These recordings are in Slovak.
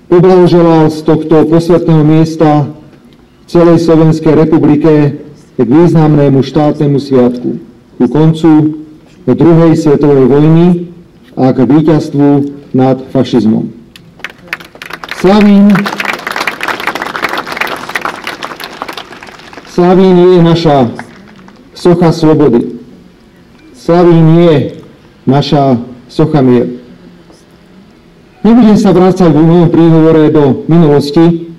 poblahoželal z tohto posvätného miesta celej Slovenskej republike k významnému štátnemu sviatku, ku koncu druhej svetovej vojny a k víťazstvu nad fašizmom. Slavín je naša socha slobody. Slavín je naša socha mieru. Nebudem sa vrácať v mojom príhovore do minulosti.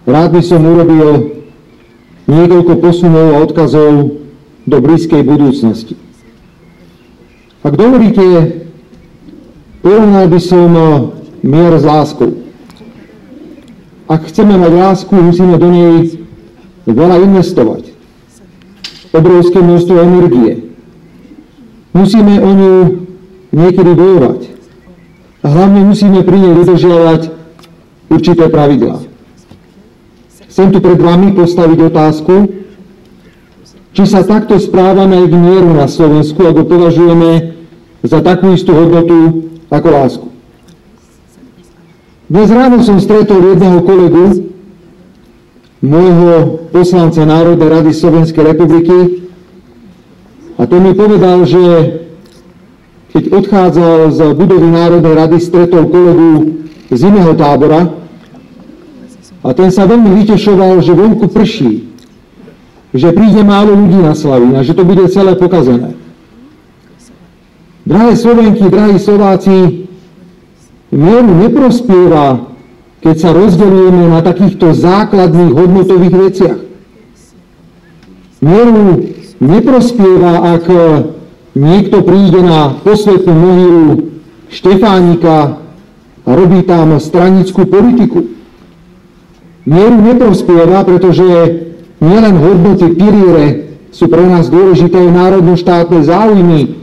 Rád by som urobil niekoľko posunov a odkazov do blízkej budúcnosti. Ak dovolíte, porovnal by som mier s láskou. Ak chceme mať lásku, musíme do nej veľa investovať. Obrovské množstvo energie. Musíme o ňu niekedy bojovať. A hlavne musíme pri nej dodržiavať určité pravidlá. Chcem tu pred vami postaviť otázku, či sa takto správame k mieru na Slovensku, ako považujeme za takú istú hodnotu ako lásku. Dnes ráno som stretol jedného kolegu, môjho poslanca Národnej rady Slovenskej republiky, a to mi povedal, že keď odchádzal z budovy Národnej rady, stretol kolegu z iného tábora a ten sa veľmi vytešoval, že vonku prší, že príde málo ľudí na Slavín a že to bude celé pokazené. Drahé Slovenky, drahí Slováci, mieru neprospieva, keď sa rozdeľujeme na takýchto základných hodnotových veciach. Mieru neprospieva, ak niekto príde na posvätnú mohylu Štefánika a robí tam stranickú politiku. Mieru neprospieva, pretože nielen hodnoty piliere sú pre nás dôležité národno-štátne záujmy.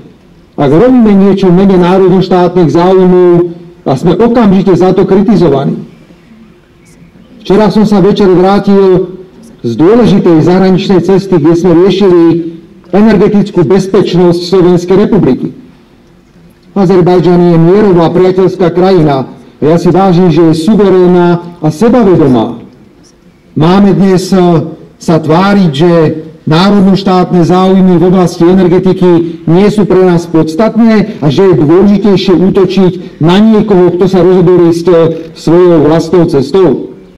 Ak robíme niečo v mene národno-štátnych záujmov a sme okamžite za to kritizovaní. Včera som sa večer vrátil z dôležitej zahraničnej cesty, kde sme riešili energetickú bezpečnosť Slovenskej republiky. Azerbajdžan je mierová priateľská krajina a ja si vážim, že je suverénna a sebavedomá. Máme dnes sa tváriť, že národno-štátne záujmy v oblasti energetiky nie sú pre nás podstatné a že je dôležitejšie útočiť na niekoho, kto sa rozhodol ísť svojou vlastnou cestou.